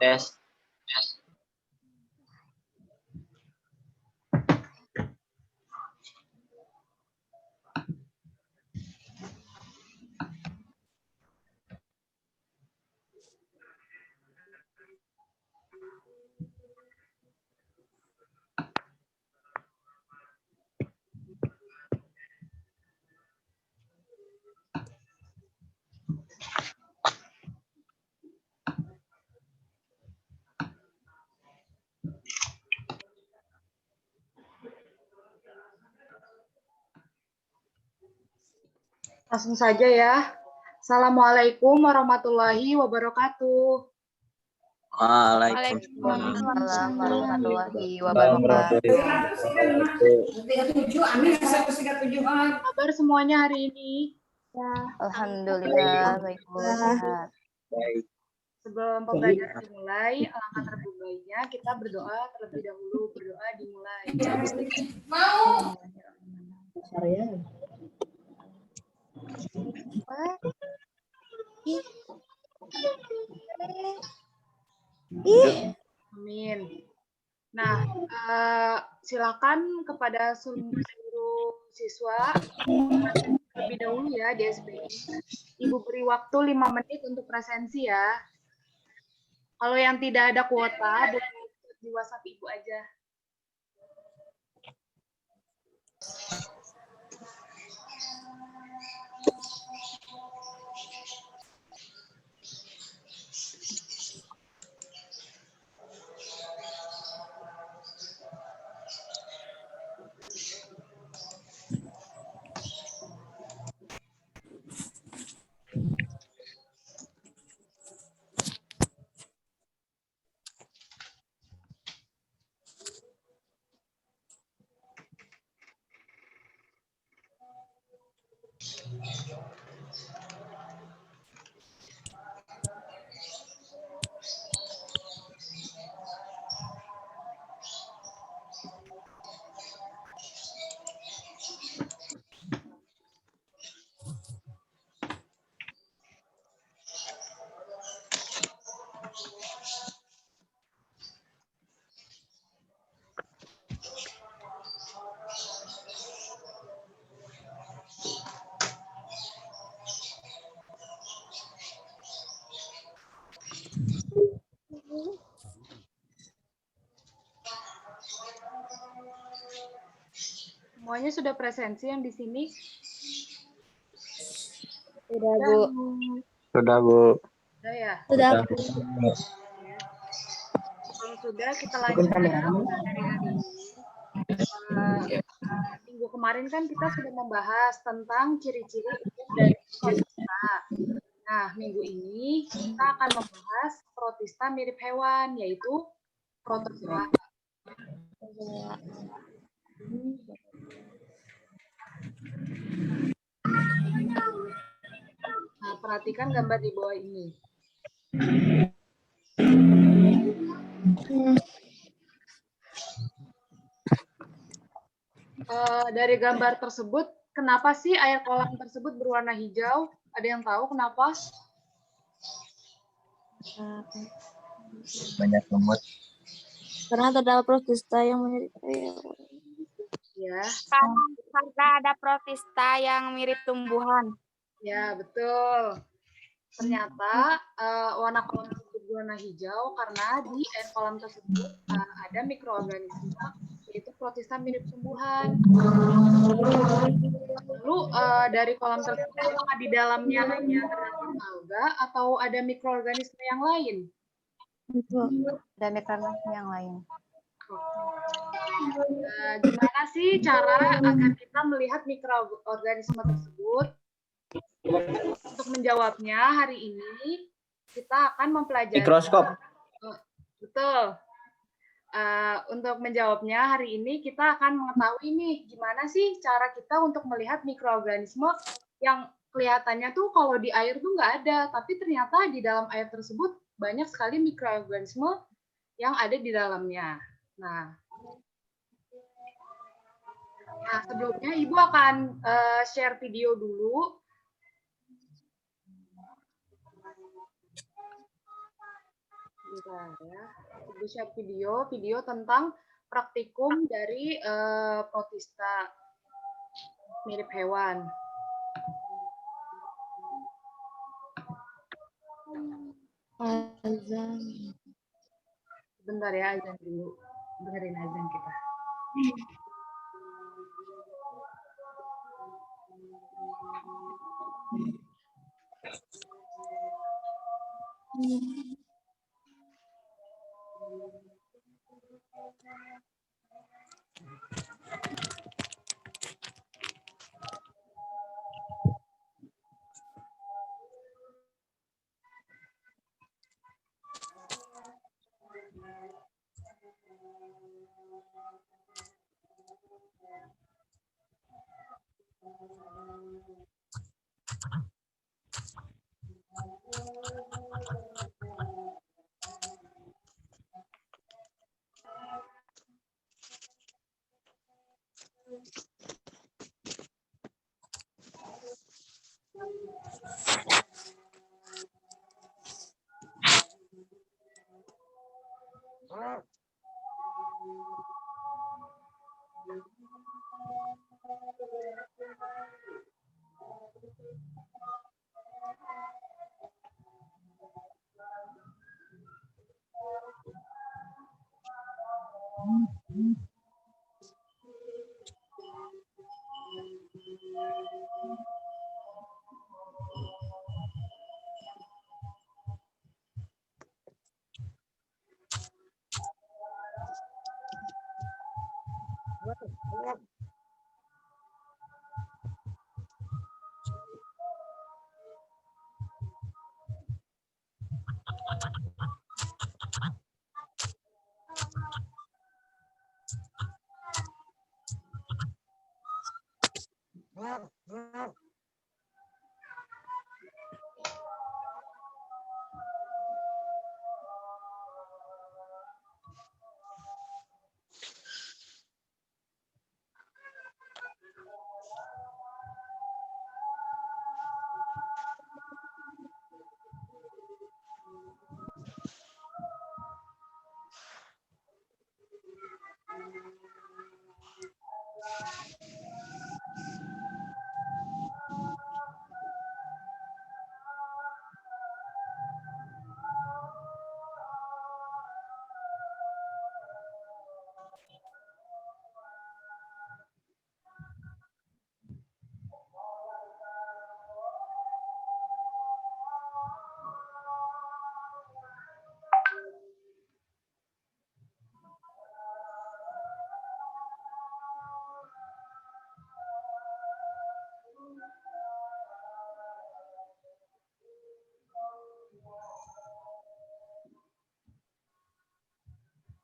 Tes. Langsung saja ya. Assalamualaikum warahmatullahi wabarakatuh. Waalaikumsalam warahmatullahi wabarakatuh. Kabar semuanya hari ini? Alhamdulillah, baik Bu, sehat. Baik. Sebelum pembelajaran dimulai, alangkah terlebih baiknya kita berdoa terlebih dahulu. Berdoa dimulai. Amin. Nah, silakan kepada seluruh siswa terlebih dahulu ya di SPI. Ibu beri waktu 5 menit untuk presensi ya. Kalau yang tidak ada kuota, boleh di WhatsApp Ibu aja. Semuanya sudah presensi yang di sini? Sudah, Bu. Sudah, Bu. Sudah ya? Sudah. Kalau sudah, kita lanjut ya dari hari ini. Minggu kemarin kan kita sudah membahas tentang ciri-ciri dari protista. Nah, minggu ini kita akan membahas protista mirip hewan, yaitu protozoa. Nah, perhatikan gambar di bawah ini. Dari gambar tersebut, kenapa sih air kolam tersebut berwarna hijau? Ada yang tahu kenapa? Banyak lumut. Karena terdapat protista yang mirip Ya, Karena ada protista yang mirip tumbuhan. ya betul. Ternyata warna kolam tersebut berwarna hijau karena di air kolam tersebut ada mikroorganisme yaitu protista mirip tumbuhan. Lalu dari kolam tersebut apakah di dalamnya hanya terdapat alga atau ada mikroorganisme yang lain? dan mikroorganisme yang lain. Gimana sih cara agar kita melihat mikroorganisme tersebut? Untuk menjawabnya hari ini kita akan mempelajari Mikroskop. Betul. Untuk menjawabnya hari ini kita akan mengetahui nih gimana sih cara kita untuk melihat mikroorganisme yang kelihatannya tuh kalau di air tuh nggak ada, tapi ternyata di dalam air tersebut banyak sekali mikroorganisme yang ada di dalamnya. Nah, sebelumnya Ibu akan share video dulu. Bentar ya. Ibu share video tentang praktikum dari protista mirip hewan. Azan. Bentar ya, azan dulu. Dengerin azan kita.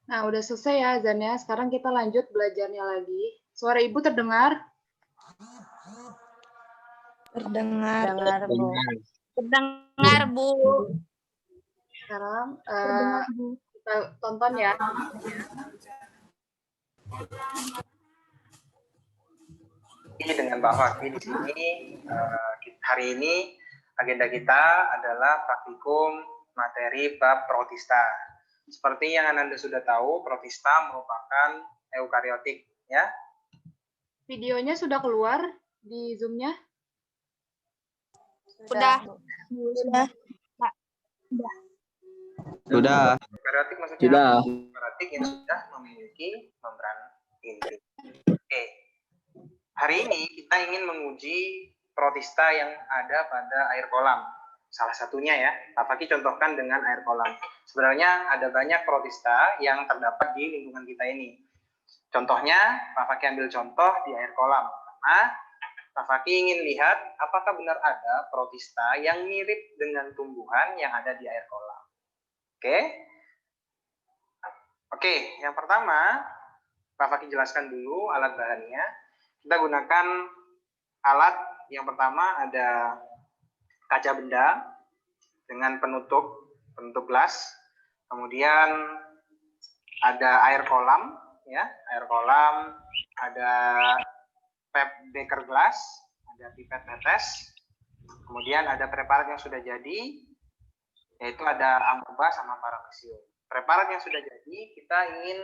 Nah, udah selesai ya azannya. Sekarang kita lanjut belajarnya lagi. Suara ibu terdengar? Terdengar, Bu. Terdengar, Bu. Sekarang kita tonton ya. Dengan Pak Fakih di sini, hari ini agenda kita adalah praktikum materi bab protista. Seperti yang Anda sudah tahu, protista merupakan eukariotik, ya. Videonya sudah keluar di Zoom-nya? Sudah. Sudah. Eukariotik maksudnya Sudah. eukariotik yang sudah memiliki membran inti. Oke. Hari ini kita ingin menguji protista yang ada pada air kolam. Salah satunya ya, Pak Fakih contohkan dengan air kolam. Sebenarnya ada banyak protista yang terdapat di lingkungan kita ini. Contohnya, Pak Fakih ambil contoh di air kolam. Karena Pak Fakih ingin lihat apakah benar ada protista yang mirip dengan tumbuhan yang ada di air kolam. Oke, yang pertama, Pak Fakih jelaskan dulu alat bahannya. Kita gunakan alat yang pertama ada kaca benda dengan penutup gelas. Kemudian ada air kolam, ya, air kolam, ada beker gelas, ada pipet tetes. Kemudian ada preparat yang sudah jadi. yaitu ada amoeba sama paramecium. Preparat yang sudah jadi, kita ingin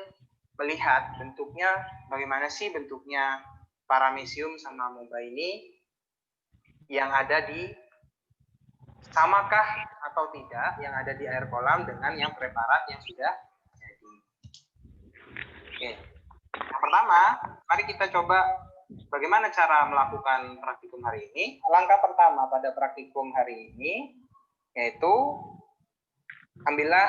melihat bentuknya, bagaimana sih bentuknya paramecium sama amoeba ini yang ada di, samakah atau tidak yang ada di air kolam dengan yang preparat yang sudah jadi. Oke. Yang pertama, mari kita coba bagaimana cara melakukan praktikum hari ini. Langkah pertama pada praktikum hari ini yaitu ambillah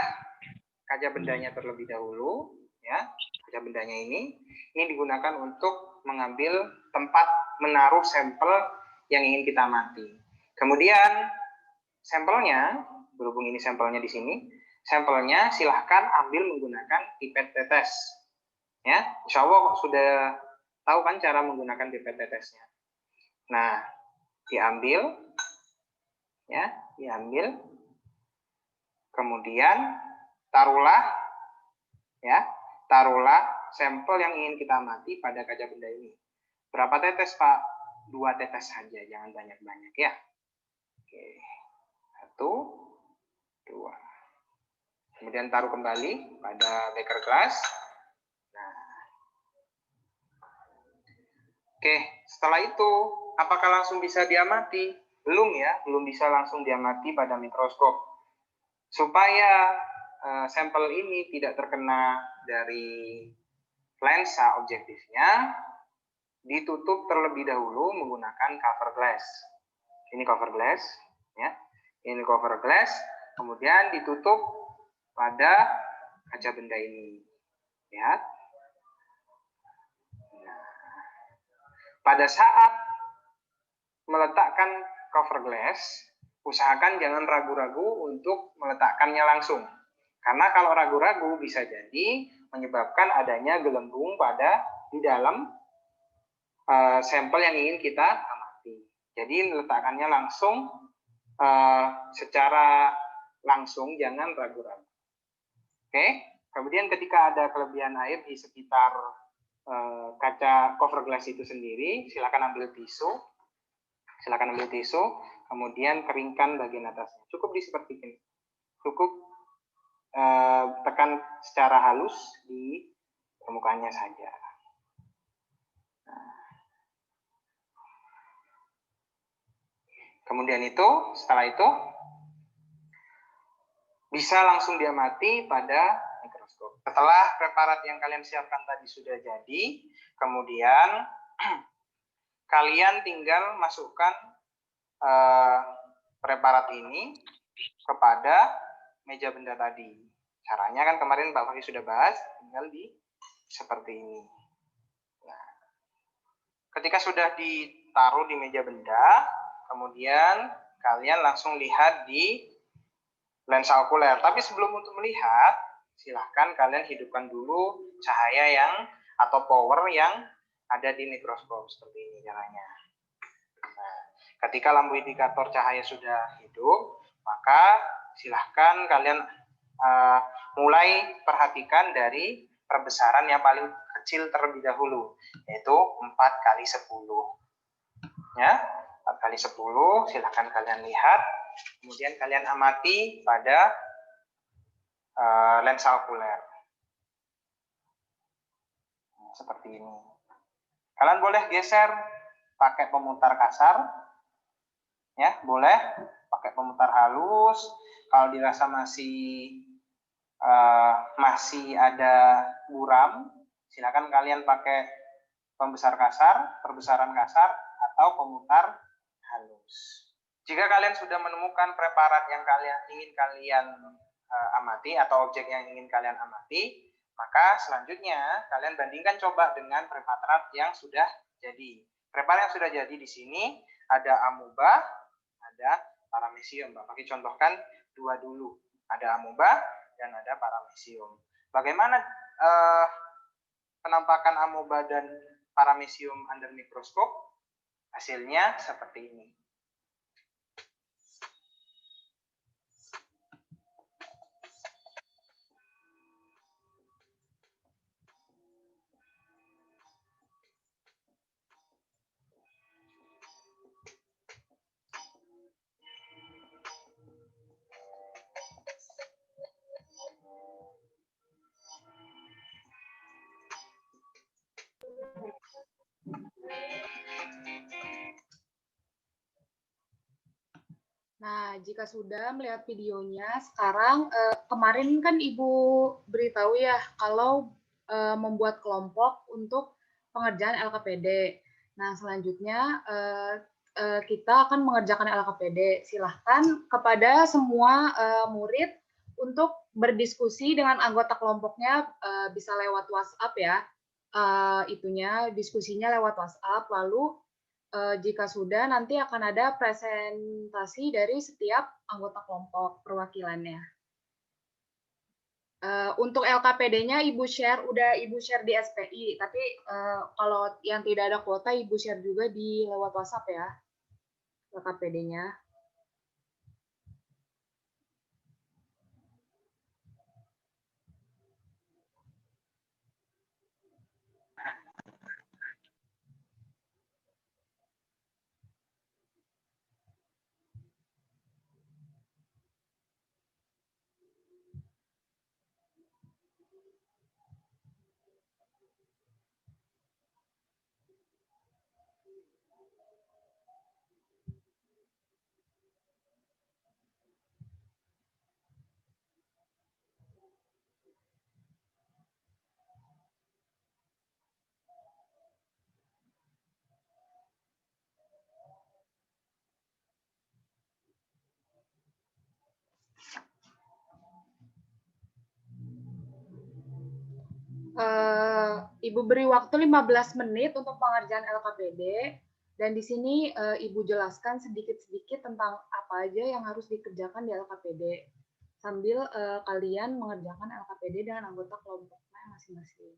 kaca bendanya terlebih dahulu, ya. Kaca bendanya ini digunakan untuk mengambil tempat menaruh sampel yang ingin kita amati. Kemudian sampelnya, berhubung ini sampelnya di sini, sampelnya silahkan ambil menggunakan pipet tetes. Ya, insya Allah sudah tahu kan cara menggunakan pipet tetesnya. Nah, diambil, ya, diambil. Kemudian taruhlah, ya, taruhlah sampel yang ingin kita amati pada kaca benda ini. Berapa tetes, Pak? 2 tetes saja, jangan banyak-banyak ya. Oke, 1, 2. Kemudian taruh kembali pada beker gelas. Nah, oke, setelah itu apakah langsung bisa diamati? Belum ya, belum bisa langsung diamati pada mikroskop. Supaya sampel ini tidak terkena dari lensa objektifnya, ditutup terlebih dahulu menggunakan cover glass. Ini cover glass, ya. Ini cover glass, kemudian ditutup pada kaca benda ini, ya. Nah, pada saat meletakkan cover glass, usahakan jangan ragu-ragu untuk meletakkannya langsung. Karena kalau ragu-ragu bisa jadi menyebabkan adanya gelembung di dalam sampel yang ingin kita amati. Jadi meletakkannya langsung secara langsung, jangan ragu-ragu. Oke, kemudian ketika ada kelebihan air di sekitar kaca cover glass itu sendiri, silakan ambil tisu. Silakan ambil tisu, kemudian keringkan bagian atasnya. Cukup seperti ini. Cukup tekan secara halus di permukaannya saja. Nah. Kemudian setelah itu bisa langsung diamati pada mikroskop. Setelah preparat yang kalian siapkan tadi sudah jadi, kemudian kalian tinggal masukkan preparat ini kepada meja benda tadi. Caranya kan kemarin Pak Fakih sudah bahas, tinggal seperti ini. Nah, ketika sudah ditaruh di meja benda, kemudian kalian langsung lihat di lensa okuler. Tapi sebelum untuk melihat, silahkan kalian hidupkan dulu cahaya atau power yang ada di mikroskop seperti ini caranya. Nah, ketika lampu indikator cahaya sudah hidup, maka silahkan kalian mulai perhatikan dari perbesaran yang paling kecil terlebih dahulu, yaitu 4x10. Ya, 4x10 silahkan kalian lihat, kemudian kalian amati pada lensa okuler. Nah, seperti ini. Kalian boleh geser pakai pemutar kasar, ya, boleh pakai pemutar halus. Kalau dirasa masih ada buram, silakan kalian pakai perbesaran kasar atau pemutar halus. Jika kalian sudah menemukan preparat yang ingin kalian amati atau objek yang ingin kalian amati, maka selanjutnya kalian bandingkan coba dengan preparat yang sudah jadi. Preparat yang sudah jadi di sini ada amoeba, ada paramecium. Bapak contohkan 2 dulu. Ada amoeba dan ada paramecium. Bagaimana penampakan amoeba dan paramecium under mikroskop? Hasilnya seperti ini. Nah, jika sudah melihat videonya, sekarang kemarin kan Ibu beritahu ya kalau membuat kelompok untuk pengerjaan LKPD. Nah, selanjutnya kita akan mengerjakan LKPD. Silahkan kepada semua murid untuk berdiskusi dengan anggota kelompoknya, bisa lewat WhatsApp ya. Diskusinya lewat WhatsApp, lalu jika sudah, nanti akan ada presentasi dari setiap anggota kelompok perwakilannya. Untuk LKPD-nya udah Ibu share di SPI, tapi kalau yang tidak ada kuota, Ibu share juga di lewat WhatsApp ya, LKPD-nya. Ibu beri waktu 15 menit untuk pengerjaan LKPD, dan di sini Ibu jelaskan sedikit-sedikit tentang apa aja yang harus dikerjakan di LKPD, sambil kalian mengerjakan LKPD dengan anggota kelompoknya masing-masing.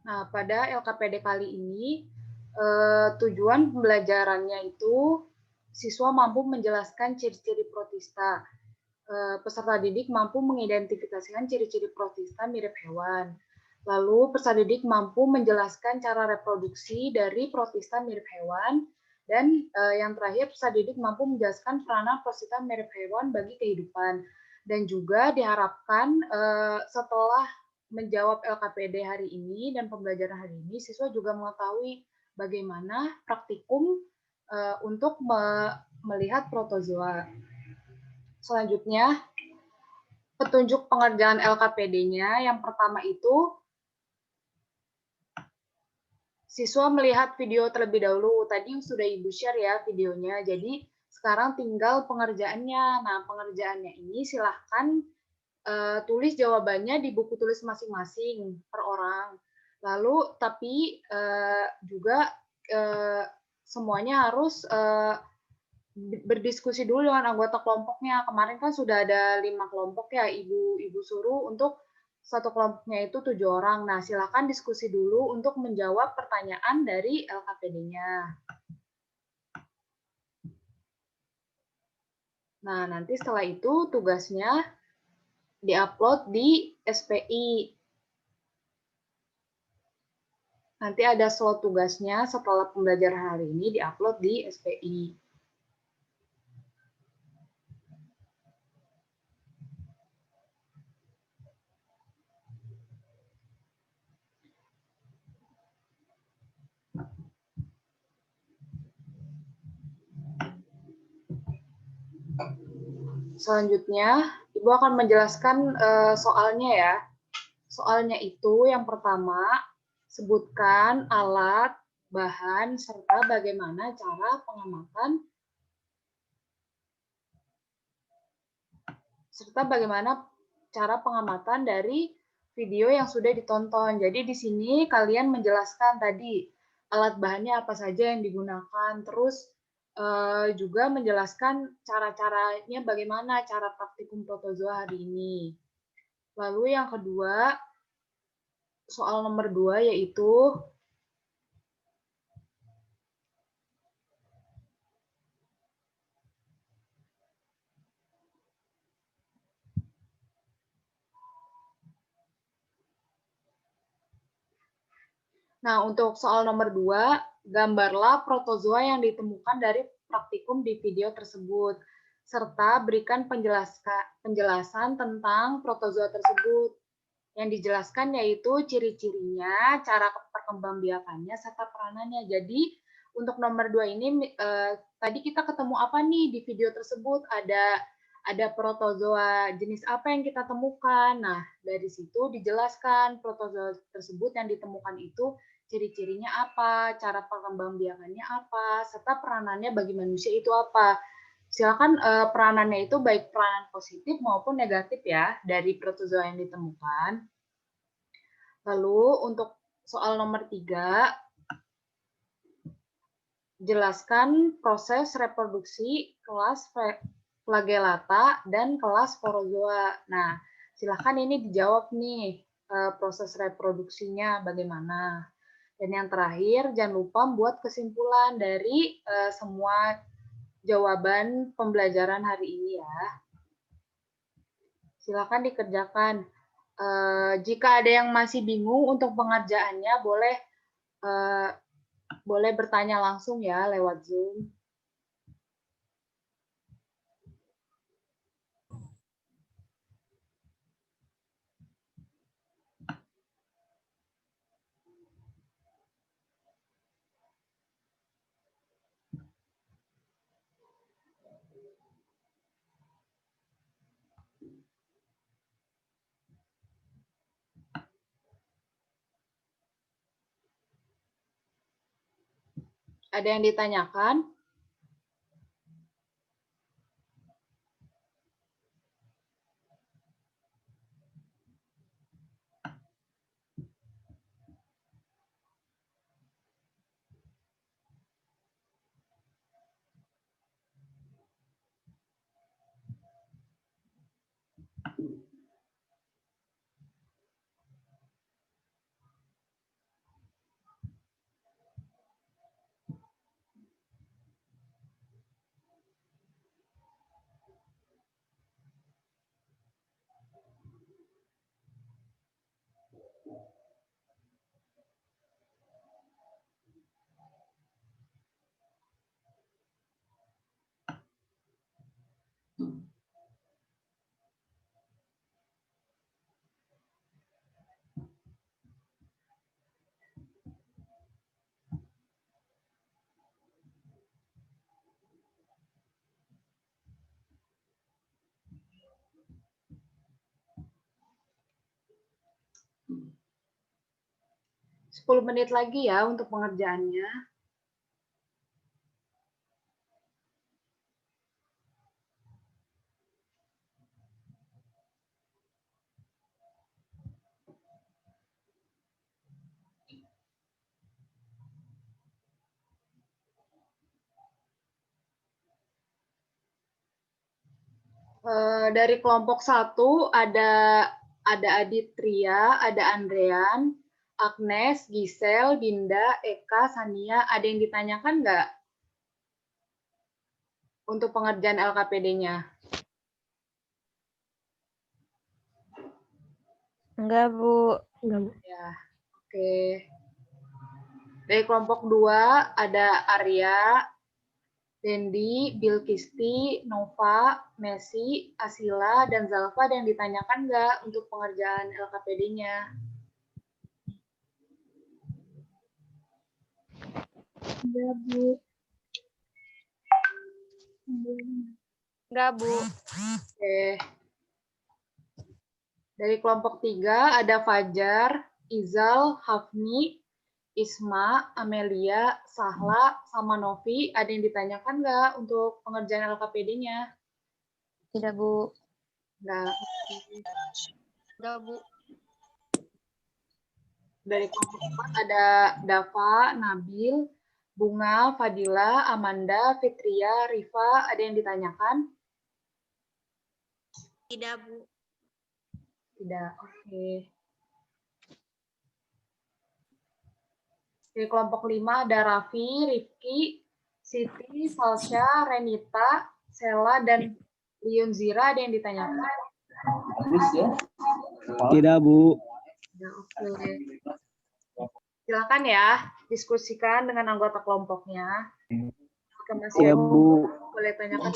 Nah, pada LKPD kali ini, tujuan pembelajarannya itu siswa mampu menjelaskan ciri-ciri protista. Peserta didik mampu mengidentifikasikan ciri-ciri protista mirip hewan. Lalu, peserta didik mampu menjelaskan cara reproduksi dari protista mirip hewan. Dan yang terakhir, peserta didik mampu menjelaskan peranan protista mirip hewan bagi kehidupan. Dan juga diharapkan setelah menjawab LKPD hari ini dan pembelajaran hari ini, siswa juga mengetahui bagaimana praktikum untuk melihat protozoa. Selanjutnya, petunjuk pengerjaan LKPD-nya. Yang pertama itu, siswa melihat video terlebih dahulu. Tadi sudah Ibu share ya videonya, jadi sekarang tinggal pengerjaannya. Nah, pengerjaannya ini silahkan tulis jawabannya di buku tulis masing-masing per orang. Lalu tapi juga semuanya harus berdiskusi dulu dengan anggota kelompoknya. Kemarin kan sudah ada 5 kelompok ya, Ibu suruh untuk satu kelompoknya itu 7 orang. Nah, silakan diskusi dulu untuk menjawab pertanyaan dari LKPD-nya. Nah, nanti setelah itu tugasnya diupload di SPI. Nanti ada slot tugasnya setelah pembelajaran hari ini diupload di SPI. Selanjutnya, Ibu akan menjelaskan soalnya ya. Soalnya itu yang pertama, sebutkan alat, bahan, serta bagaimana cara pengamatan dari video yang sudah ditonton. Jadi di sini kalian menjelaskan tadi alat bahannya apa saja yang digunakan, terus juga menjelaskan cara-caranya bagaimana cara praktikum protozoa hari ini. Lalu yang kedua, soal nomor 2 yaitu Nah, untuk soal nomor 2, gambarlah protozoa yang ditemukan dari praktikum di video tersebut, serta berikan penjelasan tentang protozoa tersebut. Yang dijelaskan yaitu ciri-cirinya, cara perkembangbiakannya, serta peranannya. Jadi untuk nomor 2 ini tadi kita ketemu apa nih di video tersebut? Ada protozoa jenis apa yang kita temukan. Nah, dari situ dijelaskan protozoa tersebut yang ditemukan itu ciri-cirinya apa, cara perkembangbiakannya apa, serta peranannya bagi manusia itu apa. Silakan peranannya itu baik peranan positif maupun negatif ya dari protozoa yang ditemukan. Lalu untuk soal nomor 3, jelaskan proses reproduksi kelas flagellata dan kelas sporozoa. Nah, silakan ini dijawab nih proses reproduksinya bagaimana. Dan yang terakhir, jangan lupa membuat kesimpulan dari semua jawaban pembelajaran hari ini ya. Silakan dikerjakan. Jika ada yang masih bingung untuk pengerjaannya, boleh bertanya langsung ya lewat Zoom. Ada yang ditanyakan? Sepuluh menit lagi ya untuk pengerjaannya. Dari kelompok 1 ada Aditria, ada Andrean, Agnes, Gisel, Dinda, Eka, Sania. Ada yang ditanyakan nggak untuk pengerjaan LKPD-nya? Enggak, Bu. Ya, oke. Dari kelompok 2 ada Arya, Dendi, Bilkisti, Nova, Messi, Asila, dan Zalfa. Ada yang ditanyakan nggak untuk pengerjaan LKPD-nya? Enggak, Bu. Enggak, Bu. Oke. Dari kelompok 3 ada Fajar, Izal, Hafni, Isma, Amelia, Sahla, sama Novi. Ada yang ditanyakan nggak untuk pengerjaan LKPD-nya? Tidak, Bu. Nggak. Enggak, Bu. Dari kelompok 4 ada Dava, Nabil, Bunga, Fadila, Amanda, Fitria, Rifa. Ada yang ditanyakan? Tidak, Bu. Tidak. Oke. Dari kelompok 5 ada Raffi, Rifki, Siti, Salsya, Renita, Sela, dan Liunzira. Ada yang ditanyakan? Tidak, Bu. Ya, oke. Silakan ya, diskusikan dengan anggota kelompoknya. Jika masih Iya, ada, Bu. boleh tanyakan.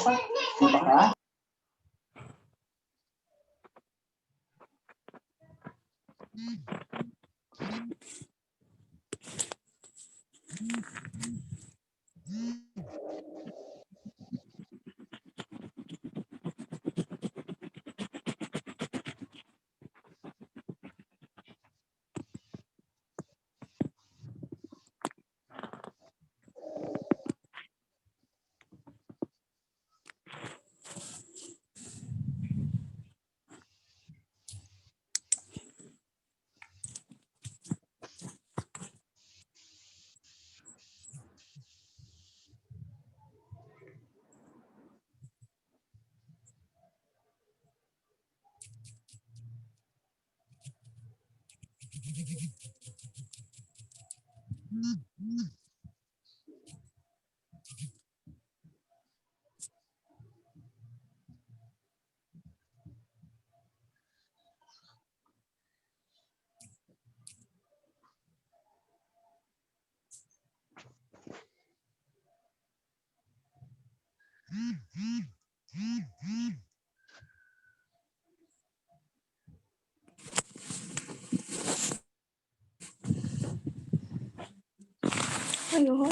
Ayo.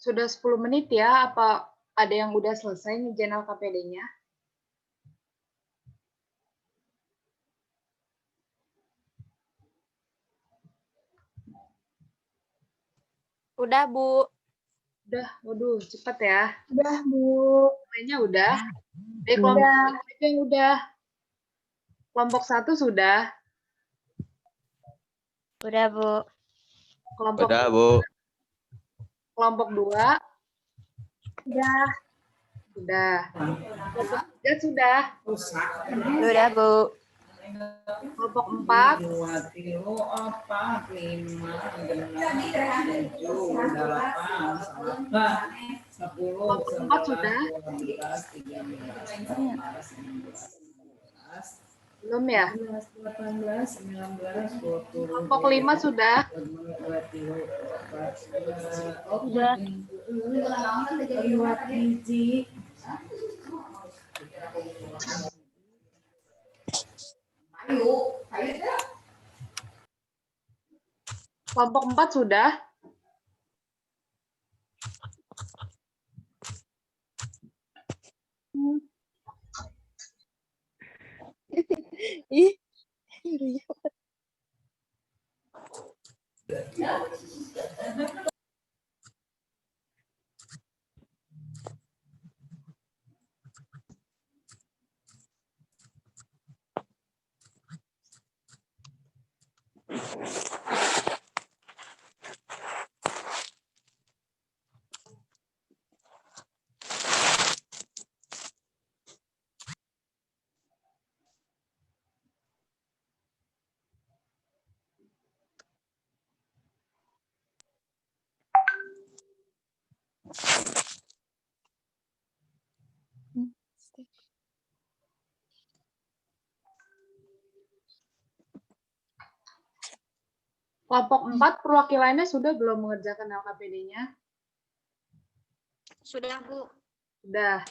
Sudah 10 menit ya, apa ada yang udah selesai nih channel KPD-nya? Udah, Bu. Udah, waduh, cepet ya. Udah, Bu. Kayaknya udah. Kelompok aja yang udah. Kelompok 1 sudah. Udah, Bu. Kelompok Udah, Bu. kelompok 2 Udah. sudah. Kelompok 3 sudah. Udah, Bu. Kelompok 4 kelompok 4 sudah. Belum ya? Kelompok 5 sudah. Udah. Kelompok 4 sudah. Ih. Kelompok 4 perwakilannya sudah belum mengerjakan LKPD-nya? Sudah, Bu. Sudah.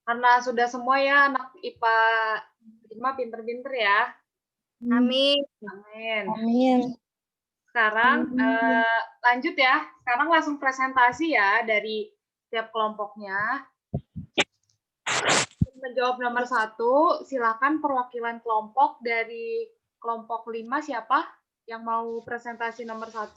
Karena sudah semua ya anak IPA 5 pinter-pinter ya. Amin. Amin. Amin. Sekarang lanjut ya. Sekarang langsung presentasi ya dari setiap kelompoknya. Menjawab nomor 1, silakan perwakilan kelompok dari kelompok 5 siapa yang mau presentasi nomor 1?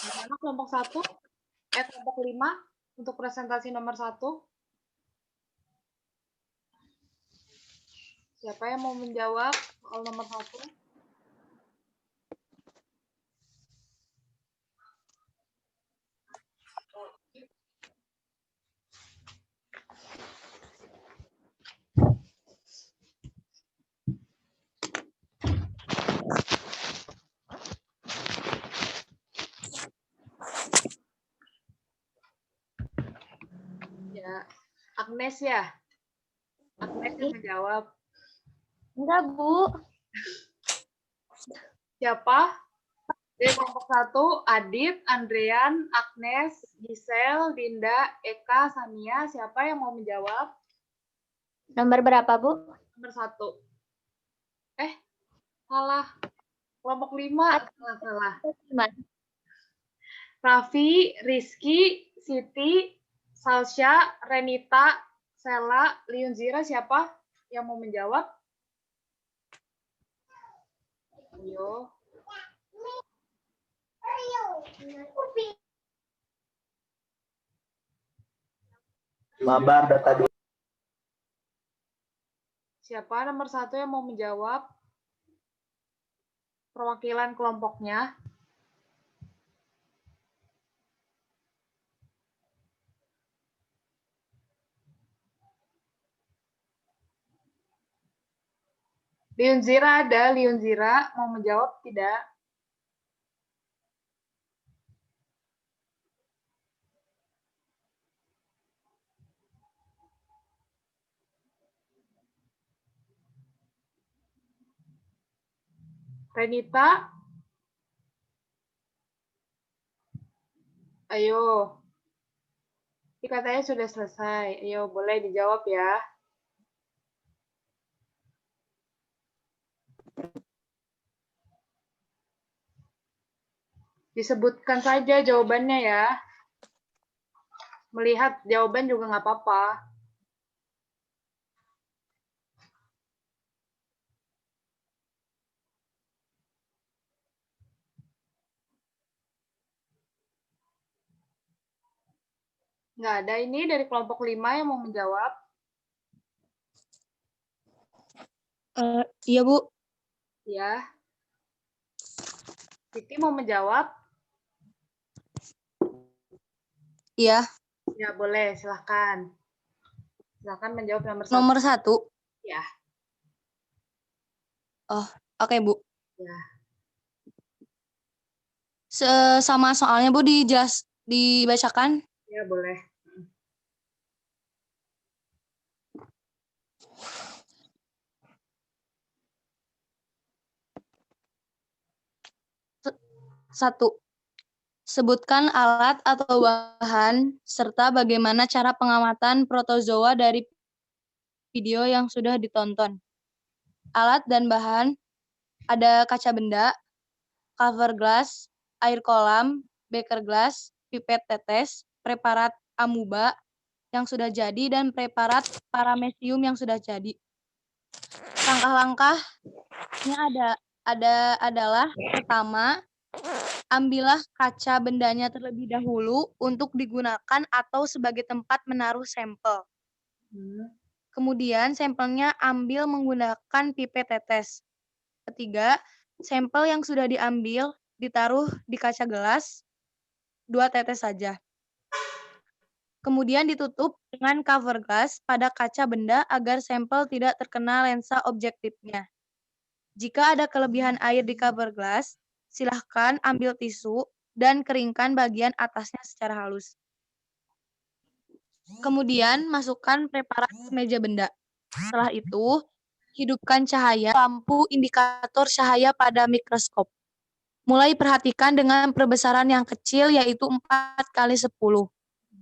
Mana kelompok 1? Kelompok 5 untuk presentasi nomor 1. Siapa yang mau menjawab soal nomor 1? Ya, Agnes ya. Agnes yang menjawab. Enggak, Bu. Siapa? Dari kelompok 1, Adit, Andrean, Agnes, Giselle, Dinda, Eka, Sania. Siapa yang mau menjawab? Nomor berapa, Bu? Nomor 1. Salah. Kelompok 5. Salah. Gimana? Raffi, Rizky, Siti, Salsya, Renita, Sela, Liunzira. Siapa yang mau menjawab? Ayo. Mabar data dulu. Siapa nomor 1 yang mau menjawab? Perwakilan kelompoknya. Liunzira ada. Liunzira mau menjawab tidak? Renita? Ayo. Ini katanya sudah selesai. Ayo, boleh dijawab ya. Disebutkan saja jawabannya ya. Melihat jawaban juga nggak apa-apa. Nggak ada ini dari kelompok 5 yang mau menjawab. Iya, Bu. Ya. Siti mau menjawab? Iya. Ya, boleh. Silahkan. Silahkan menjawab nomor 1. Nomor 1. Ya. Oh, oke, Bu. Ya. Sama soalnya, Bu, dibacakan. Ya, boleh. Satu. Sebutkan alat atau bahan serta bagaimana cara pengamatan protozoa dari video yang sudah ditonton. Alat dan bahan ada kaca benda, cover glass, air kolam, beker glass, pipet tetes, preparat amuba yang sudah jadi dan preparat paramecium yang sudah jadi. Langkah-langkahnya adalah pertama, ambillah kaca bendanya terlebih dahulu untuk digunakan atau sebagai tempat menaruh sampel. Kemudian sampelnya ambil menggunakan pipet tetes. Ketiga, sampel yang sudah diambil ditaruh di kaca gelas, 2 tetes saja. Kemudian ditutup dengan cover glass pada kaca benda agar sampel tidak terkena lensa objektifnya. Jika ada kelebihan air di cover glass, silahkan ambil tisu dan keringkan bagian atasnya secara halus. Kemudian masukkan preparat ke meja benda. Setelah itu, hidupkan cahaya lampu indikator cahaya pada mikroskop. Mulai perhatikan dengan perbesaran yang kecil yaitu 4x10.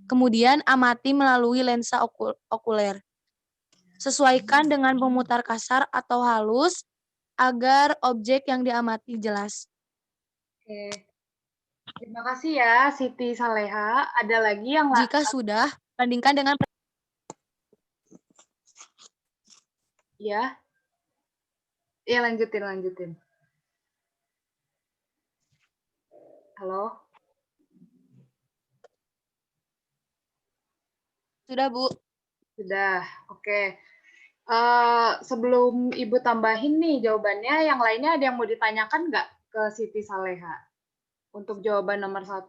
Kemudian amati melalui lensa okuler. Sesuaikan dengan pemutar kasar atau halus agar objek yang diamati jelas. Oke. Terima kasih ya, Siti Saleha. Ada lagi yang Jika sudah, bandingkan dengan ya. Ya, lanjutin. Halo. sudah, Bu. Sudah. Oke. Sebelum Ibu tambahin nih jawabannya, yang lainnya ada yang mau ditanyakan nggak ke Siti Saleha untuk jawaban nomor 1?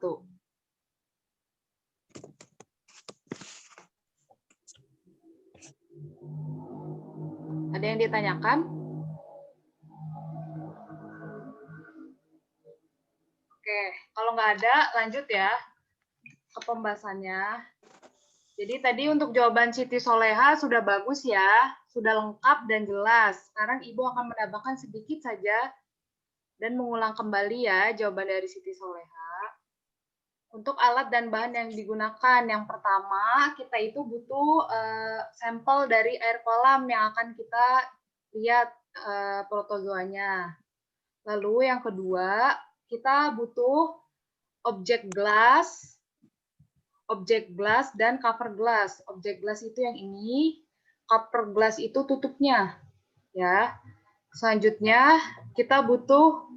Ada yang ditanyakan? Oke, kalau nggak ada, lanjut ya ke pembahasannya. Jadi tadi untuk jawaban Siti Soleha sudah bagus ya, sudah lengkap dan jelas. Sekarang Ibu akan menambahkan sedikit saja dan mengulang kembali ya jawaban dari Siti Soleha. Untuk alat dan bahan yang digunakan, yang pertama kita itu butuh sampel dari air kolam yang akan kita lihat protozoanya. Lalu yang kedua, kita butuh objek glass dan cover glass. Objek glass itu yang ini, cover glass itu tutupnya, ya. Selanjutnya kita butuh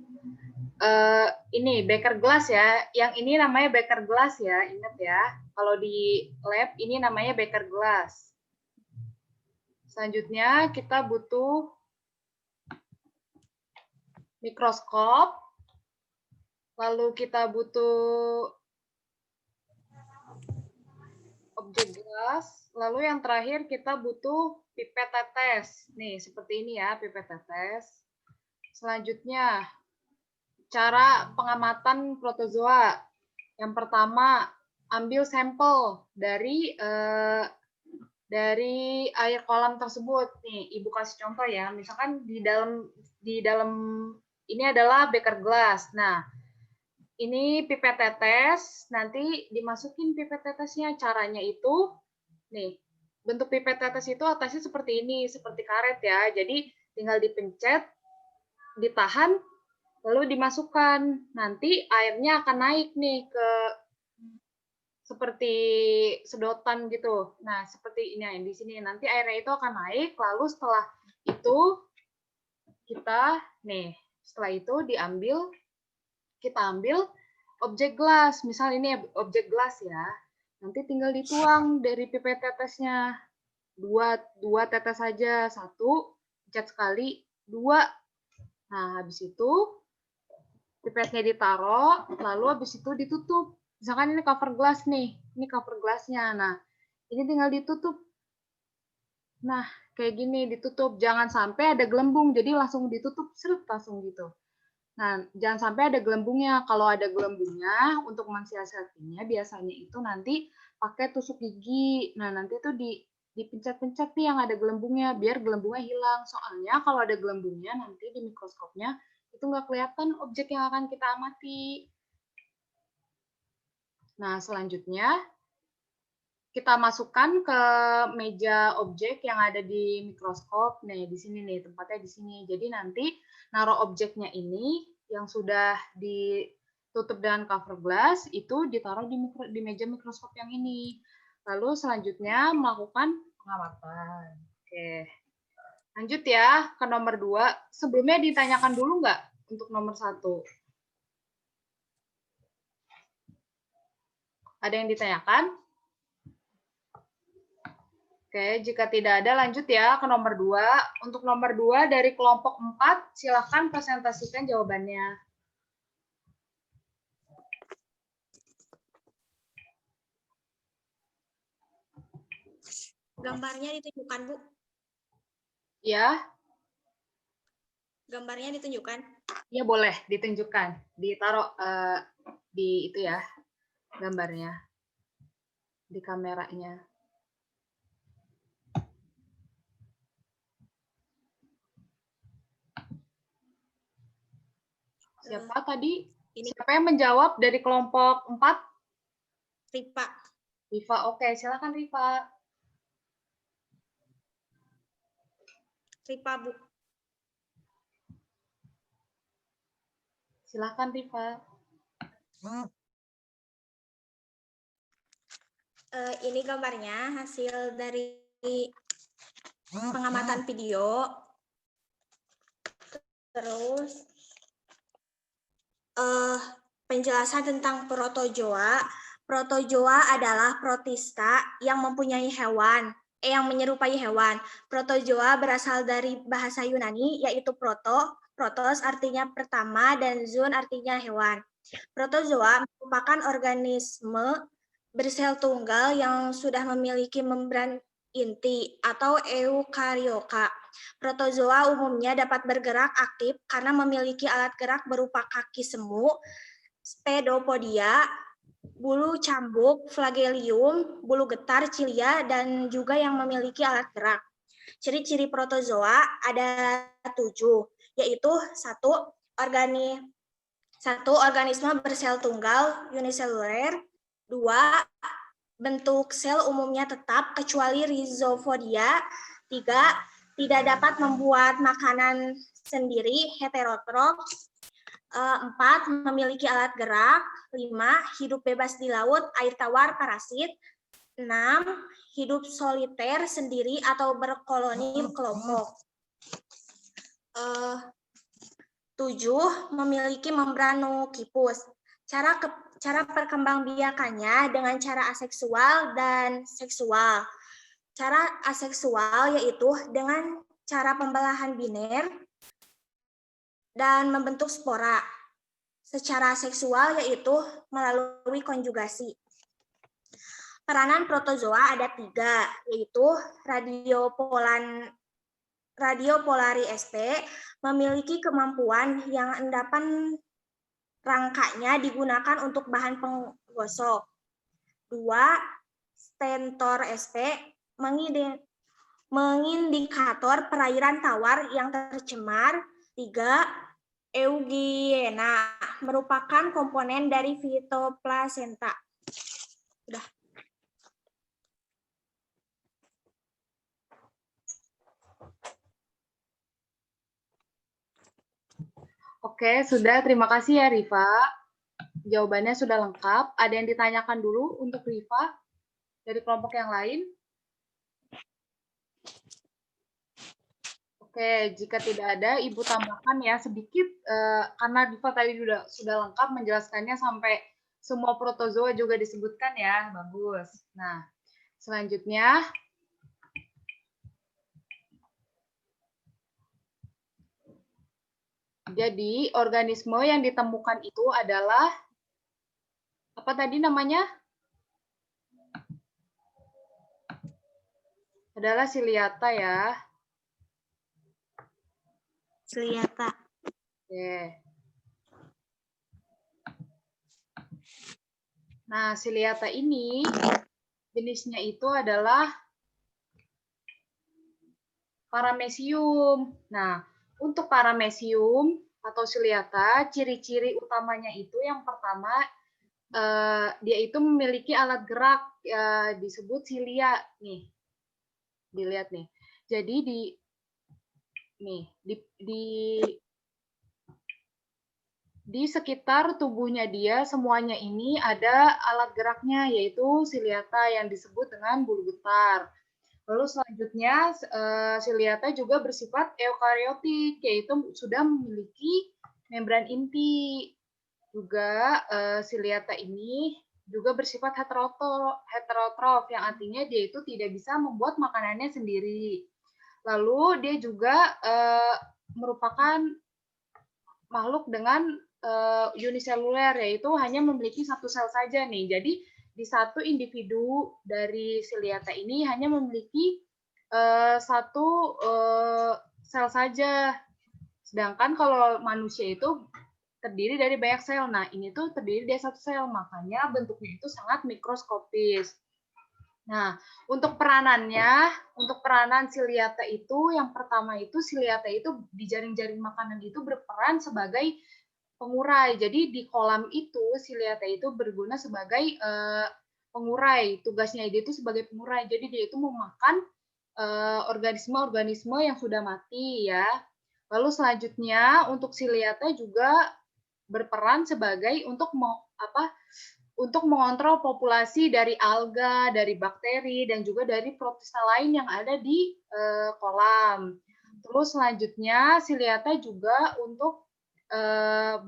ini beker glass ya. Yang ini namanya beker glass ya, ingat ya. Kalau di lab ini namanya beker glass. Selanjutnya kita butuh mikroskop. Lalu kita butuh objek glass. Lalu yang terakhir kita butuh pipet tetes. Nih, seperti ini ya, pipet tetes. Selanjutnya, cara pengamatan protozoa. Yang pertama, ambil sampel dari air kolam tersebut. Nih, Ibu kasih contoh ya. Misalkan di dalam ini adalah beker glass. Nah, ini pipet tetes, nanti dimasukin pipet tetesnya. Caranya itu, nih, bentuk pipet tetes itu atasnya seperti ini, seperti karet ya. Jadi tinggal dipencet, ditahan, lalu dimasukkan. Nanti airnya akan naik nih ke seperti sedotan gitu. Nah, seperti ini di sini. Nanti airnya itu akan naik, lalu setelah itu setelah itu kita ambil objek gelas. Misal ini objek gelas ya. Nanti tinggal dituang dari pipet tetesnya. Dua tetes saja. 1, pencet sekali. 2. Nah, habis itu pipetnya ditaruh, lalu habis itu ditutup. Misalkan ini cover glass nih. Ini cover glassnya. Nah, ini tinggal ditutup. Nah, kayak gini ditutup. Jangan sampai ada gelembung. Jadi langsung ditutup, langsung gitu. Nah, jangan sampai ada gelembungnya. Kalau ada gelembungnya, untuk mensiasatinya biasanya itu nanti pakai tusuk gigi. Nah, nanti itu dipencet-pencet nih yang ada gelembungnya, biar gelembungnya hilang. Soalnya kalau ada gelembungnya, nanti di mikroskopnya itu nggak kelihatan objek yang akan kita amati. Nah, selanjutnya kita masukkan ke meja objek yang ada di mikroskop. Nih, di sini nih, tempatnya di sini. Jadi nanti naruh objeknya ini yang sudah ditutup dengan cover glass itu ditaruh di meja mikroskop yang ini. Lalu selanjutnya melakukan pengamatan. Oke. Lanjut ya ke nomor 2. Sebelumnya ditanyakan dulu nggak untuk nomor 1? Ada yang ditanyakan? Oke, jika tidak ada lanjut ya ke nomor 2. Untuk nomor 2 dari kelompok 4, silakan presentasikan jawabannya. Gambarnya ditunjukkan, Bu. Ya. Gambarnya ditunjukkan. Iya, boleh ditunjukkan. Ditaruh di itu ya gambarnya di kameranya. Siapa tadi? Siapa yang menjawab dari kelompok 4? Rifa. Rifa, oke, silakan Rifa. Rifa, Bu. Silakan Rifa. Ini gambarnya hasil dari pengamatan video. Terus penjelasan tentang protozoa. Protozoa adalah protista yang mempunyai hewan, yang menyerupai hewan. Protozoa berasal dari bahasa Yunani yaitu protos artinya pertama dan zoon artinya hewan. Protozoa merupakan organisme bersel tunggal yang sudah memiliki membran inti atau eukarioka. Protozoa umumnya dapat bergerak aktif karena memiliki alat gerak berupa kaki semu, spedopodia, bulu cambuk, flagelium, bulu getar, cilia, dan juga yang memiliki alat gerak. Ciri-ciri protozoa ada 7, yaitu 1. Organisme bersel tunggal uniseluler. 2. Bentuk sel umumnya tetap kecuali rhizopodia. 3. Tidak dapat membuat makanan sendiri, heterotrof. 4. Memiliki alat gerak. 5. Hidup bebas di laut, air tawar, parasit. 6. Hidup soliter, sendiri, atau berkoloni kelompok. 7. Memiliki membran nukleus. Cara perkembangbiakannya dengan cara aseksual dan seksual. Cara aseksual yaitu dengan cara pembelahan biner dan membentuk spora. Secara seksual yaitu melalui konjugasi. Peranan protozoa ada 3, yaitu Radiopolari sp memiliki kemampuan yang endapan rangkanya digunakan untuk bahan penggosok. 2. Stentor sp mengindikator perairan tawar yang tercemar. 3. Eugyena merupakan komponen dari fitoplasenta. Udah. Oke, sudah. Terima kasih ya, Rifa. Jawabannya sudah lengkap. Ada yang ditanyakan dulu untuk Rifa dari kelompok yang lain? Oke, jika tidak ada, Ibu tambahkan ya sedikit, karena Rifa tadi sudah lengkap menjelaskannya sampai semua protozoa juga disebutkan ya. Bagus. Nah, selanjutnya, jadi organisme yang ditemukan itu adalah apa tadi namanya? Adalah Ciliata ya. Ciliata. Oke. Nah, Ciliata ini jenisnya itu adalah paramecium. Nah, untuk paramecium atau Ciliata, ciri-ciri utamanya itu yang pertama, dia itu memiliki alat gerak, disebut cilia. Nih, dilihat nih. Jadi di sekitar tubuhnya dia semuanya ini ada alat geraknya, yaitu Ciliata yang disebut dengan bulu getar. Lalu selanjutnya Ciliata juga bersifat eukariotik, yaitu sudah memiliki membran inti. Juga Ciliata ini juga bersifat heterotrof, yang artinya dia itu tidak bisa membuat makanannya sendiri. Lalu dia juga merupakan makhluk dengan uniseluler, yaitu hanya memiliki satu sel saja nih. Jadi di satu individu dari Ciliata ini hanya memiliki satu sel saja. Sedangkan kalau manusia itu terdiri dari banyak sel. Nah, ini tuh terdiri dari satu sel, makanya bentuknya itu sangat mikroskopis. Nah, untuk peranan siliata itu, yang pertama itu siliata itu di jaring-jaring makanan itu berperan sebagai pengurai. Jadi di kolam itu siliata itu berguna sebagai pengurai. Tugasnya dia itu sebagai pengurai. Jadi dia itu memakan organisme-organisme yang sudah mati ya. Lalu selanjutnya untuk siliata juga berperan sebagai untuk mengontrol populasi dari alga, dari bakteri, dan juga dari protista lain yang ada di kolam. Terus selanjutnya siliata juga untuk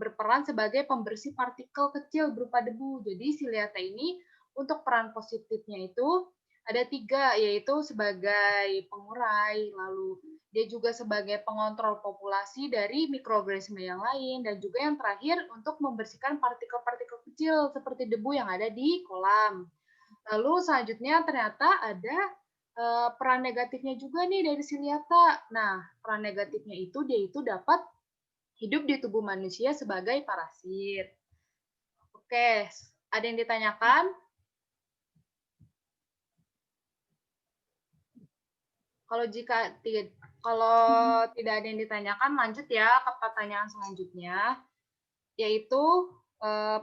berperan sebagai pembersih partikel kecil berupa debu. Jadi siliata ini untuk peran positifnya itu ada 3, yaitu sebagai pengurai, lalu dia juga sebagai pengontrol populasi dari mikroorganisme yang lain, dan juga yang terakhir untuk membersihkan partikel-partikel kecil seperti debu yang ada di kolam. Lalu selanjutnya ternyata ada peran negatifnya juga nih dari siliata. Nah, peran negatifnya itu dia itu dapat hidup di tubuh manusia sebagai parasit. Oke, ada yang ditanyakan? Kalau tidak ada yang ditanyakan, lanjut ya ke pertanyaan selanjutnya, yaitu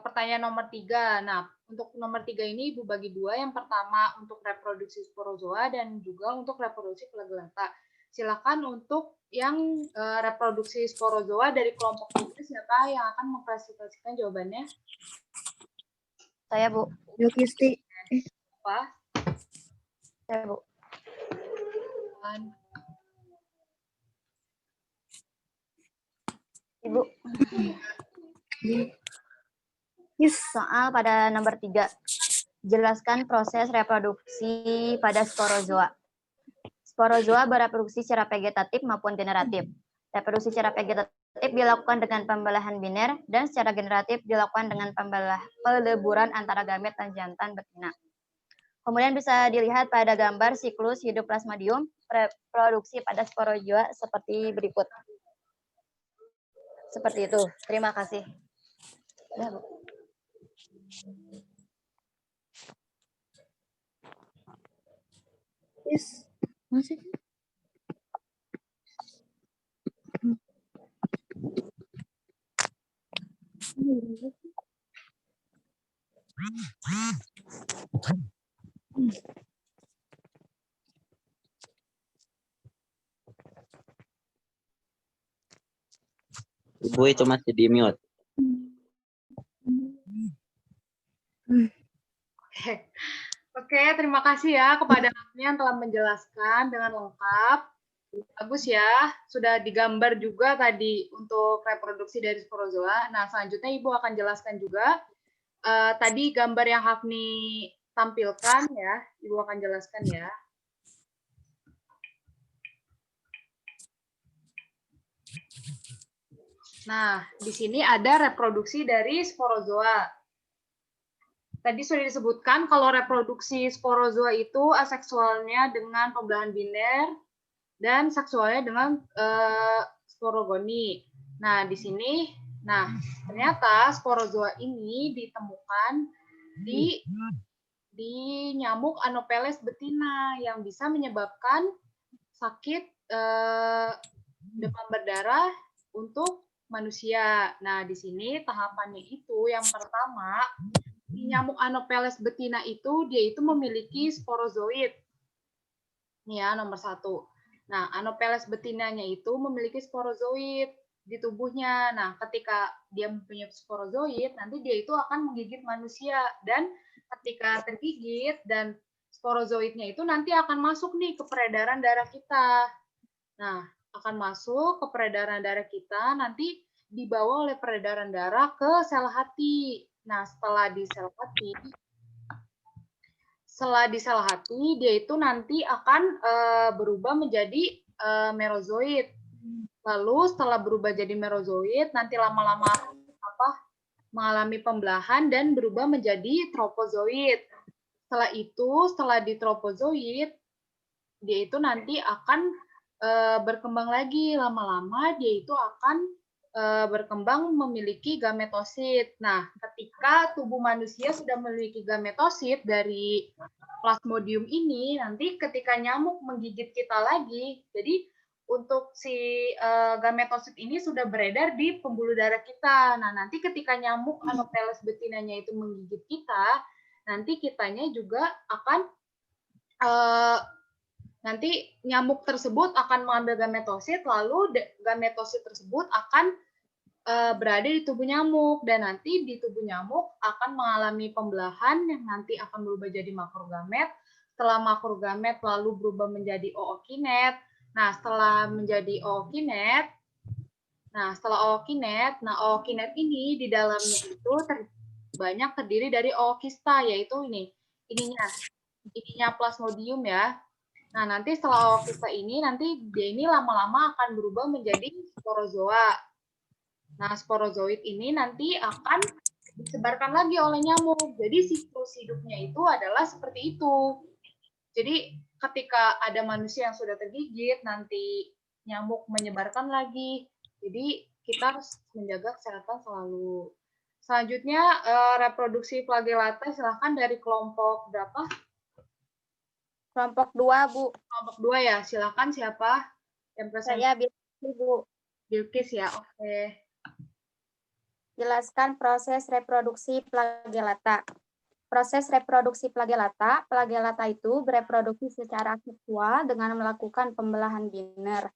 pertanyaan nomor 3. Nah, untuk nomor 3 ini Ibu bagi 2. Yang pertama untuk reproduksi sporozoa dan juga untuk reproduksi flagellata. Silakan untuk yang reproduksi sporozoa dari kelompok 3, siapa yang akan mempresentasikan jawabannya? Saya, Bu. Yukisti. Apa? Saya, Bu. Ibu. Soal pada nomor 3. Jelaskan proses reproduksi pada sporozoa. Sporozoa bereproduksi secara vegetatif maupun generatif. Reproduksi secara vegetatif dilakukan dengan pembelahan biner dan secara generatif dilakukan dengan peleburan antara gamet dan jantan betina. Kemudian bisa dilihat pada gambar siklus hidup plasmodium reproduksi pada sporozoa seperti berikut. Seperti itu. Terima kasih. Ya, Bu. Yes. Masih. Ibu itu masih di mute. Oke, terima kasih ya kepada ahli yang telah menjelaskan dengan lengkap. Bagus ya, sudah digambar juga tadi untuk reproduksi dari sporozoa. Nah, selanjutnya Ibu akan jelaskan juga tadi gambar yang Hafni tampilkan ya, Ibu akan jelaskan ya. Nah, di sini ada reproduksi dari sporozoa. Tadi sudah disebutkan kalau reproduksi sporozoa itu aseksualnya dengan pembelahan biner dan seksualnya dengan sporogoni. Nah, di sini, ternyata sporozoa ini ditemukan di nyamuk Anopheles betina yang bisa menyebabkan sakit demam berdarah untuk manusia. Nah, di sini tahapannya itu yang pertama, di nyamuk Anopheles betina itu dia itu memiliki sporozoid. Ini ya nomor 1. Nah, Anopheles betinanya itu memiliki sporozoid di tubuhnya. Nah, ketika dia mempunyai sporozoid, nanti dia itu akan menggigit manusia, dan ketika tergigit dan sporozoidnya itu nanti akan masuk nih ke peredaran darah kita. Nah, akan masuk ke peredaran darah kita, nanti dibawa oleh peredaran darah ke sel hati. Nah, setelah di sel hati, dia itu nanti akan berubah menjadi merozoid. Lalu setelah berubah jadi merozoid, nanti lama-lama mengalami pembelahan dan berubah menjadi tropozoid. Setelah itu, setelah di tropozoid, dia itu nanti akan berkembang lagi. Lama-lama dia itu akan berkembang memiliki gametosit. Nah, ketika tubuh manusia sudah memiliki gametosit dari Plasmodium ini, nanti ketika nyamuk menggigit kita lagi, jadi untuk si gametosit ini sudah beredar di pembuluh darah kita. Nah, nanti ketika nyamuk Anopheles betinanya itu menggigit kita, nanti kitanya juga akan nanti nyamuk tersebut akan mengambil gametosit, lalu gametosit tersebut akan berada di tubuh nyamuk, dan nanti di tubuh nyamuk akan mengalami pembelahan yang nanti akan berubah jadi makrogamet. Setelah makrogamet lalu berubah menjadi ookinet. Nah, setelah menjadi ookinet, ookinet ini di dalamnya itu banyak terdiri dari ookista, yaitu ininya Plasmodium ya. Nah, nanti setelah ookista ini, nanti dia ini lama-lama akan berubah menjadi sporozoa. Nah, sporozoid ini nanti akan disebarkan lagi oleh nyamuk. Jadi siklus hidupnya itu adalah seperti itu. Jadi ketika ada manusia yang sudah tergigit, nanti nyamuk menyebarkan lagi. Jadi kita harus menjaga kesehatan selalu. Selanjutnya reproduksi flagellata, silahkan dari kelompok berapa? Kelompok 2, Bu. Kelompok 2 ya, silahkan siapa yang presentasi? Saya Bilkis, Bu. Bilkis ya, oke. Jelaskan proses reproduksi flagellata. Proses reproduksi flagellata itu bereproduksi secara seksual dengan melakukan pembelahan biner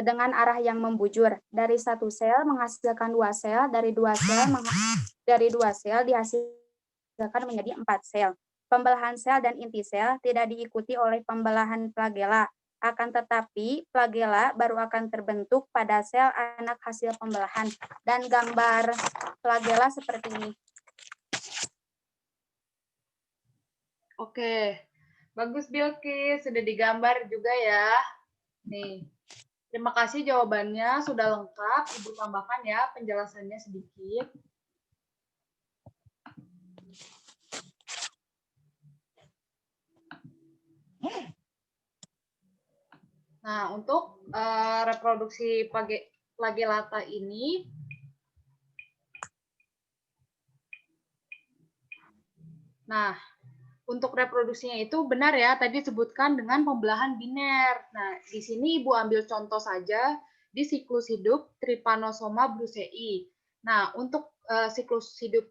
dengan arah yang membujur. Dari satu sel menghasilkan 2 sel, dari 2 sel dihasilkan menjadi 4 sel. Pembelahan sel dan inti sel tidak diikuti oleh pembelahan flagella. Akan tetapi, flagella baru akan terbentuk pada sel anak hasil pembelahan. Dan gambar flagella seperti ini. Oke, bagus Bilkis, sudah digambar juga ya. Nih, terima kasih jawabannya, sudah lengkap. Ibu tambahkan ya penjelasannya sedikit. Nah, untuk reproduksi flagellata ini, nah, untuk reproduksinya itu benar ya, tadi disebutkan dengan pembelahan biner. Nah, di sini Ibu ambil contoh saja di siklus hidup Trypanosoma brucei. Nah, untuk siklus hidup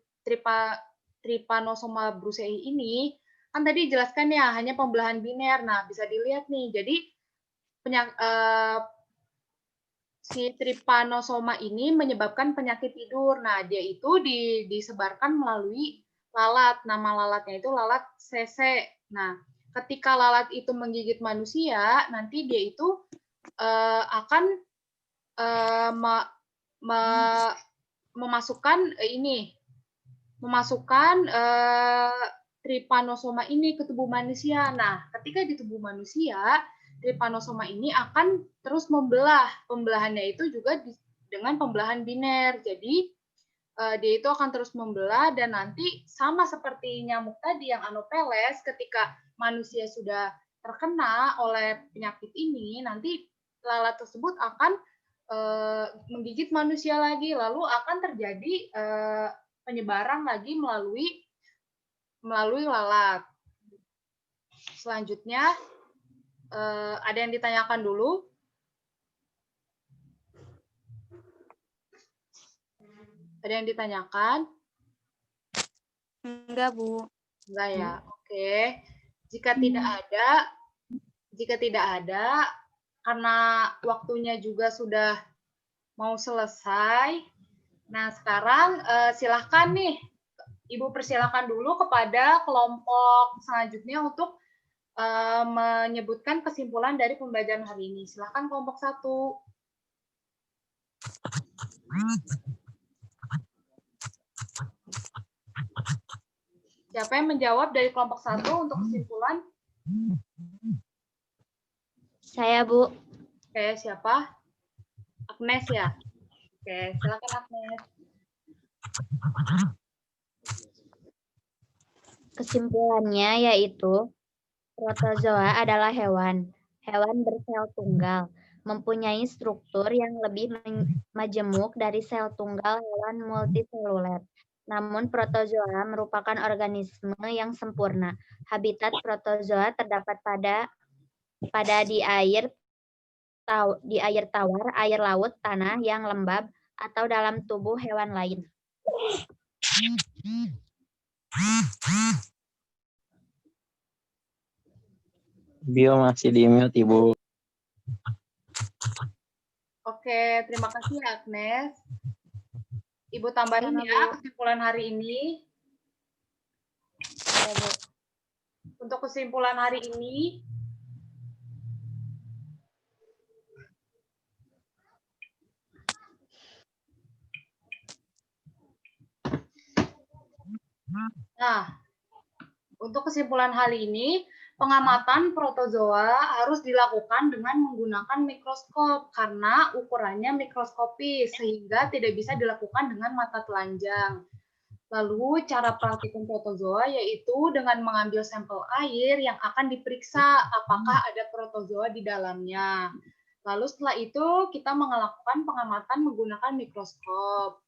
Trypanosoma brucei ini, kan tadi dijelaskan ya, hanya pembelahan biner. Nah, bisa dilihat nih, jadi si Trypanosoma ini menyebabkan penyakit tidur. Nah, dia itu disebarkan melalui lalat. Nama lalatnya itu lalat CC. Nah, ketika lalat itu menggigit manusia, nanti dia itu akan memasukkan Trypanosoma ini ke tubuh manusia. Nah, ketika di tubuh manusia, Trypanosoma ini akan terus membelah. Pembelahannya itu juga dengan pembelahan biner. Jadi, dia itu akan terus membelah dan nanti sama seperti nyamuk tadi yang Anopheles, ketika manusia sudah terkena oleh penyakit ini, nanti lalat tersebut akan menggigit manusia lagi, lalu akan terjadi penyebaran lagi melalui lalat. Selanjutnya, ada yang ditanyakan dulu? Ada yang ditanyakan? Enggak, Bu. Enggak ya? Oke. Jika tidak ada, karena waktunya juga sudah mau selesai. Nah, sekarang silahkan nih, Ibu persilakan dulu kepada kelompok selanjutnya untuk menyebutkan kesimpulan dari pembelajaran hari ini. Silahkan kelompok 1. Siapa yang menjawab dari kelompok 1 untuk kesimpulan? Saya, Bu. Oke, siapa? Agnes ya? Oke, silakan Agnes. Kesimpulannya yaitu protozoa adalah hewan bersel tunggal. mempunyai struktur yang lebih majemuk dari sel tunggal hewan multiseluler. Namun protozoa merupakan organisme yang sempurna. Habitat protozoa terdapat pada di air tawar, air laut, tanah yang lembab, atau dalam tubuh hewan lain. Bio masih di mute, Ibu. Oke, terima kasih Agnes. Ibu tambahin ya kesimpulan hari ini. Ya, Bu. Untuk kesimpulan hari ini, untuk kesimpulan hari ini, pengamatan protozoa harus dilakukan dengan menggunakan mikroskop karena ukurannya mikroskopis sehingga tidak bisa dilakukan dengan mata telanjang. Lalu cara praktikum protozoa yaitu dengan mengambil sampel air yang akan diperiksa apakah ada protozoa di dalamnya. Lalu setelah itu kita melakukan pengamatan menggunakan mikroskop.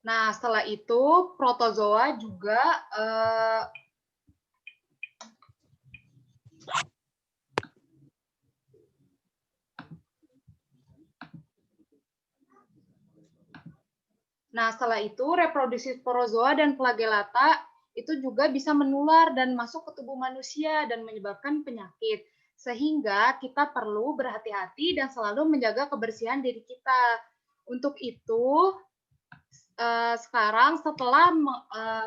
Nah, setelah itu protozoa juga reproduksi sporozoa dan flagellata itu juga bisa menular dan masuk ke tubuh manusia dan menyebabkan penyakit. Sehingga kita perlu berhati-hati dan selalu menjaga kebersihan diri kita. Untuk itu, sekarang setelah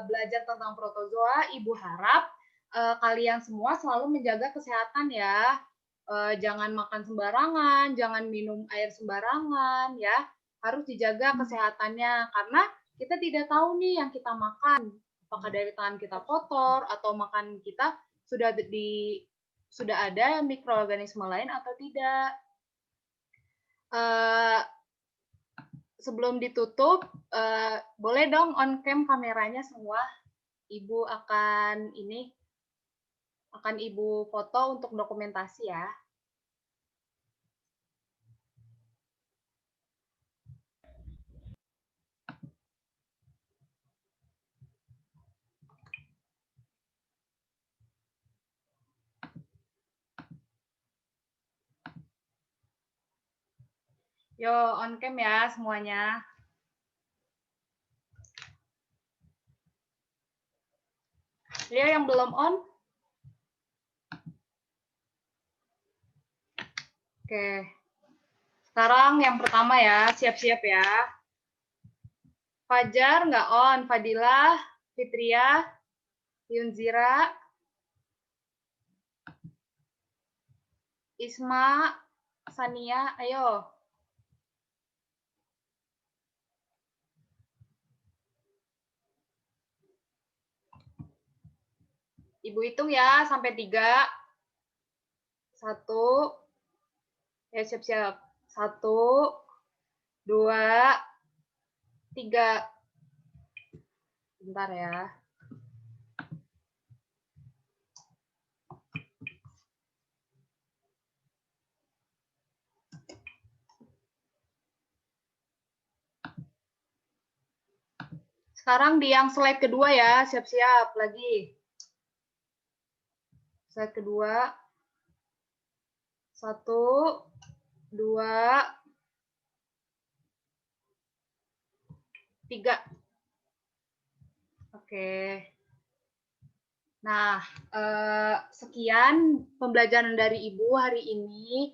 belajar tentang protozoa, Ibu harap kalian semua selalu menjaga kesehatan ya. Jangan makan sembarangan, jangan minum air sembarangan ya. Harus dijaga kesehatannya karena kita tidak tahu nih yang kita makan apakah dari tangan kita kotor atau makan kita sudah ada mikroorganisme lain atau tidak. Sebelum ditutup, boleh dong on cam kameranya semua. Ibu akan Ibu foto untuk dokumentasi ya. Yo, on cam ya semuanya. Leo yang belum on? Oke. Sekarang yang pertama ya, siap-siap ya. Fajar nggak on, Fadilah, Fitria, Yunzira, Isma, Sania, ayo. Ibu hitung ya, sampai 3. 1. Ya, siap-siap. 1, 2, 3. Bentar ya. Sekarang di yang slide kedua ya, siap-siap lagi. Slide kedua. 1, 2, 3. Oke. Nah, sekian pembelajaran dari Ibu hari ini.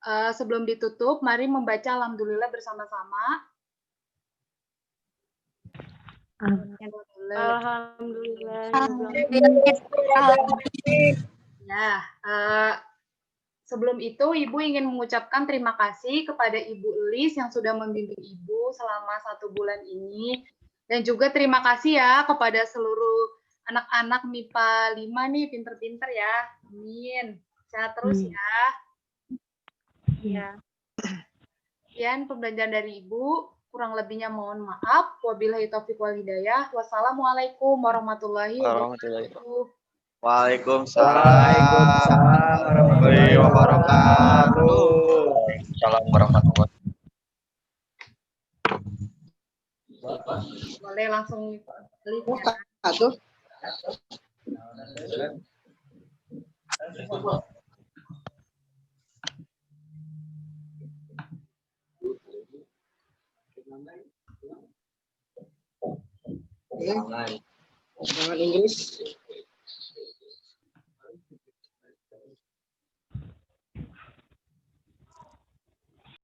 Sebelum ditutup, mari membaca Alhamdulillah bersama-sama. Alhamdulillah. Nah, sebelum itu Ibu ingin mengucapkan terima kasih kepada Ibu Elis yang sudah membimbing Ibu selama 1 bulan ini. Dan juga terima kasih ya kepada seluruh anak-anak MIPA 5 nih, pinter-pinter ya. Amin. Sehat terus ya. Ya. Sekian pembelajaran dari Ibu. Kurang lebihnya mohon maaf. Wabillahi taufiq wal hidayah. Wassalamualaikum warahmatullahi wabarakatuh. Waalaikumsalam warahmatullahi wabarakatuh. Salam warahmatullahi Boleh langsung live ya. Dengan Inggris.